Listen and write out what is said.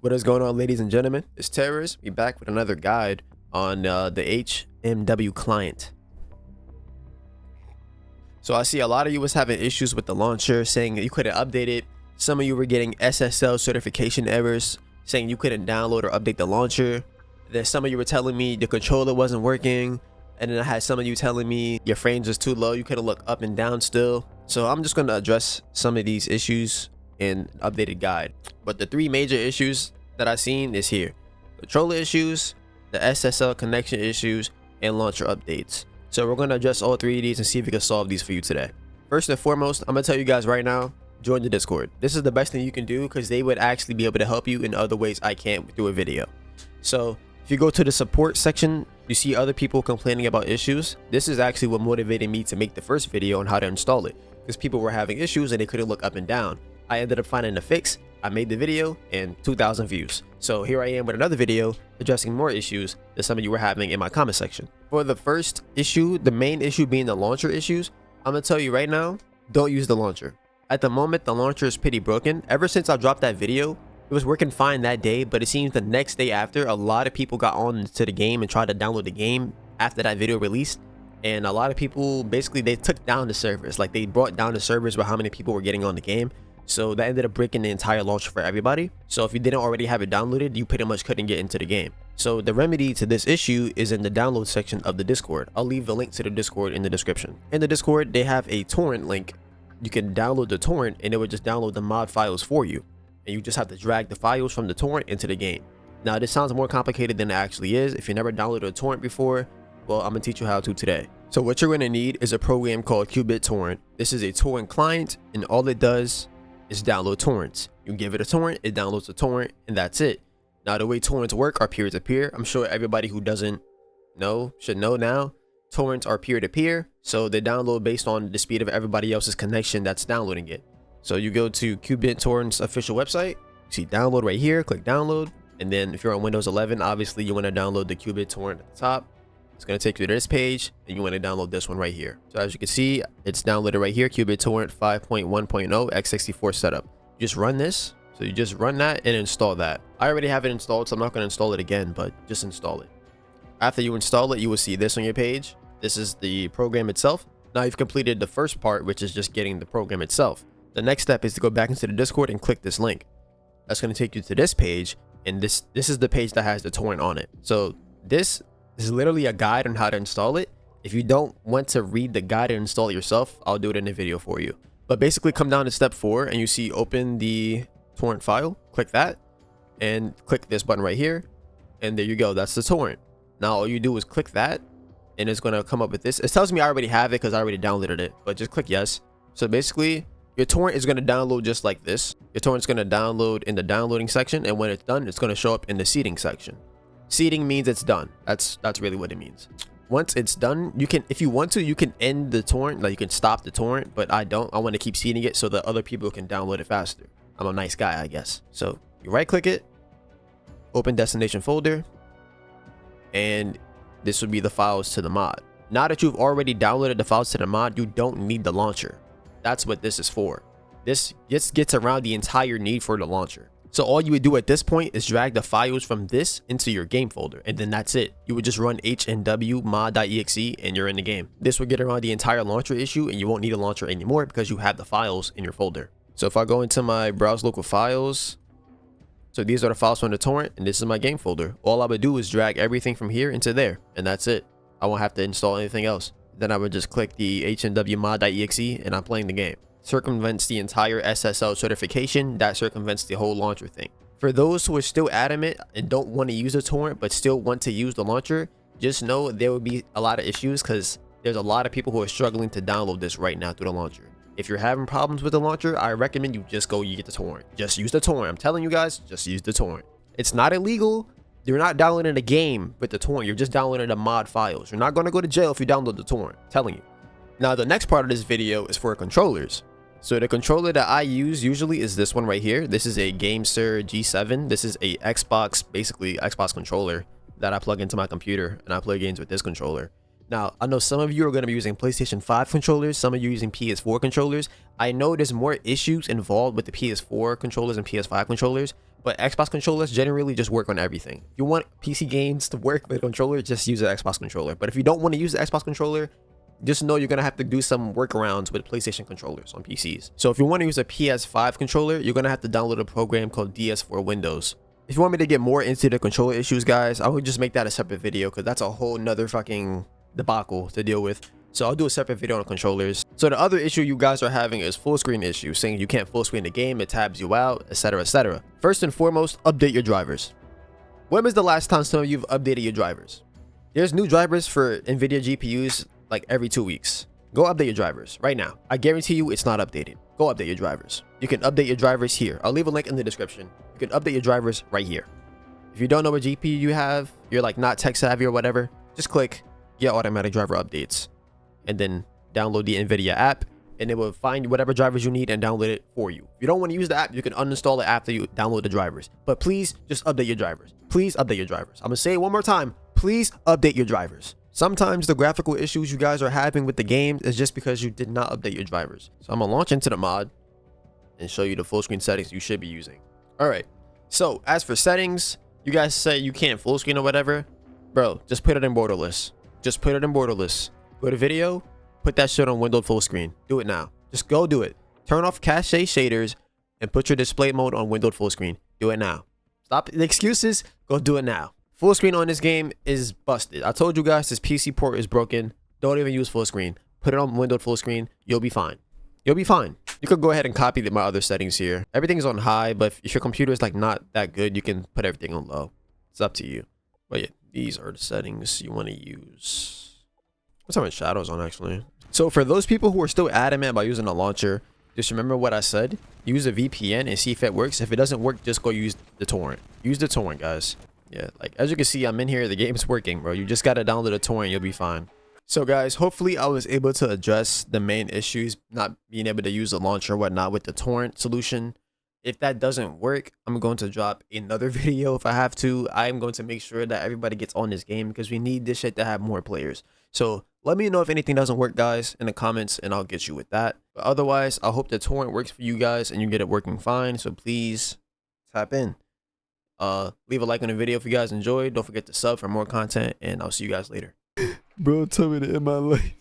What is going on, ladies and gentlemen? It's Terrorist. We back with another guide on the HMW client. So I see a lot of you was having issues with the launcher, saying you couldn't update it. Some of you were getting SSL certification errors, saying you couldn't download or update the launcher. Then some of you were telling me the controller wasn't working. And then I had some of you telling me your frames was too low, you couldn't look up and down still. So I'm just going to address some of these issues in updated guide. But the three major issues that I've seen is here: controller issues, the SSL connection issues, and launcher updates. So we're going to address all three of these and see if we can solve these for you today. First and foremost, I'm going to tell you guys right now, join the Discord. This is the best thing you can do because they would actually be able to help you in other ways I can't through a video. So if you go to the support section, you see other people complaining about issues. This is actually what motivated me to make the first video on how to install it, because people were having issues and they couldn't look up and down. I ended up finding a fix. I made the video and 2,000 views. So here I am with another video addressing more issues that some of you were having in my comment section. For the first issue, the main issue being the launcher issues, I'm gonna tell you right now, don't use the launcher. At the moment, the launcher is pretty broken. Ever since I dropped that video, it was working fine that day, but it seems the next day after, a lot of people got on to the game and tried to download the game after that video released. And a lot of people, basically, they took down the servers. Like, they brought down the servers with how many people were getting on the game. So that ended up breaking the entire launcher for everybody. So if you didn't already have it downloaded, you pretty much couldn't get into the game. So the remedy to this issue is in the download section of the Discord. I'll leave the link to the Discord in the description. In the Discord, they have a torrent link. You can download the torrent and it would just download the mod files for you. And you just have to drag the files from the torrent into the game. Now, this sounds more complicated than it actually is. If you never downloaded a torrent before, well, I'm gonna teach you how to today. So what you're gonna need is a program called Qubit Torrent. This is a torrent client, and all it does is download torrents. You give it a torrent, it downloads a torrent, and that's it. Now, the way torrents work are peer-to-peer. I'm sure everybody who doesn't know should know now. Torrents are peer-to-peer, so they download based on the speed of everybody else's connection that's downloading it. So you go to Qubit Torrent's official website, you see download right here, click download, and then if you're on Windows 11, obviously you want to download the Qubit Torrent at the top. It's going to take you to this page, and you want to download this one right here. So as you can see, it's downloaded right here, Qubit Torrent 5.1.0 x64 setup. You just run this. So you just run that and install that. I already have it installed, so I'm not going to install it again, but just install it. After you install it, you will see this on your page. This is the program itself. Now you've completed the first part, which is just getting the program itself. The next step is to go back into the Discord and click this link. That's going to take you to this page, and this is the page that has the torrent on it. So this is literally a guide on how to install it. If you don't want to read the guide and install it yourself, I'll do it in a video for you. But basically, come down to step 4 and you see open the torrent file. Click that and click this button right here, and there you go. That's the torrent. Now all you do is click that and it's going to come up with this. It tells me I already have it because I already downloaded it, but just click yes. So basically, your torrent is going to download just like this. Your torrent is going to download in the downloading section, and when it's done, it's going to show up in the seeding section. Seeding means it's done. That's really what it means. Once it's done, you can, if you want to, you can end the torrent, like you can stop the torrent, but I don't. I want to keep seeding it so that other people can download it faster. I'm a nice guy, I guess. So you right click it, open destination folder, and this would be the files to the mod. Now that you've already downloaded the files to the mod, you don't need the launcher. That's what this is for. This just gets around the entire need for the launcher. So all you would do at this point is drag the files from this into your game folder, and then that's it. You would just run HMW mod.exe and you're in the game. This would get around the entire launcher issue, and you won't need a launcher anymore because you have the files in your folder. So if I go into my browse local files, so these are the files from the torrent, and this is my game folder. All I would do is drag everything from here into there, and that's it. I won't have to install anything else. Then I would just click the HMW mod.exe and I'm playing the game. Circumvents the entire SSL certification. That circumvents the whole launcher thing. For those who are still adamant and don't want to use a torrent but still want to use the launcher, just know there will be a lot of issues because there's a lot of people who are struggling to download this right now through the launcher. If you're having problems with the launcher, I recommend you just go get the torrent. Just use the torrent. I'm telling you guys, just use the torrent. It's not illegal. You're not downloading a game with the torrent. You're just downloading the mod files. You're not going to go to jail if you download the torrent. I'm telling you. Now, the next part of this video is for controllers. So the controller that I use usually is this one right here. This is a GameSir G7. This is a Xbox, basically Xbox controller that I plug into my computer, and I play games with this controller. Now, I know some of you are going to be using PlayStation 5 controllers, some of you using PS4 controllers. I know there's more issues involved with the PS4 controllers and PS5 controllers, But Xbox controllers generally just work on everything. If you want PC games to work with a controller, just use the Xbox controller. But if you don't want to use the Xbox controller, just know you're going to have to do some workarounds with PlayStation controllers on PCs. So if you want to use a PS5 controller, you're going to have to download a program called DS4 Windows. If you want me to get more into the controller issues, guys, I would just make that a separate video because that's a whole nother fucking debacle to deal with. So I'll do a separate video on controllers. So the other issue you guys are having is full screen issues, saying you can't full screen the game, it tabs you out, etc, etc. First and foremost, update your drivers. When was the last time some of you've updated your drivers? There's new drivers for NVIDIA GPUs like every 2 weeks. Go update your drivers right now. I guarantee you it's not updated. Go update your drivers. You can update your drivers here. I'll leave a link in the description. You can update your drivers right here. If you don't know what GPU you have, you're like not tech savvy or whatever, just click get automatic driver updates and then download the NVIDIA app, and it will find whatever drivers you need and download it for you. If you don't want to use the app, you can uninstall it after you download the drivers. But please just update your drivers. Please update your drivers. I'm gonna say it one more time. Please update your drivers. Sometimes the graphical issues you guys are having with the game is just because you did not update your drivers. So I'm gonna launch into the mod and show you the full screen settings you should be using. All right. So as for settings, you guys say you can't full screen or whatever. Bro, just put it in borderless. Just put it in borderless. Go to video, put that shit on windowed full screen. Do it now. Just go do it. Turn off cache shaders and put your display mode on windowed full screen. Do it now. Stop the excuses. Go do it now. Full screen on this game is busted. I told you guys this PC port is broken. Don't even use full screen. Put it on windowed full screen. You'll be fine. You'll be fine. You could go ahead and copy my other settings here. Everything's on high, but if your computer is like not that good, you can put everything on low. It's up to you. But yeah, these are the settings you want to use. What's up with shadows on actually? So for those people who are still adamant about using a launcher, just remember what I said. Use a VPN and see if it works. If it doesn't work, just go use the torrent. Use the torrent, guys. Yeah, like as you can see, I'm in here. The game's working, bro. You just gotta download a torrent. You'll be fine. So guys, hopefully I was able to address the main issues, not being able to use the launcher or whatnot with the torrent solution. If that doesn't work, I'm going to drop another video if I have to. I'm going to make sure that everybody gets on this game because we need this shit to have more players. So let me know if anything doesn't work, guys, in the comments, and I'll get you with that. But otherwise, I hope the torrent works for you guys and you get it working fine. So please tap in. Leave a like on the video if you guys enjoyed. Don't forget to sub for more content, and I'll see you guys later. Bro, tell me to end my life.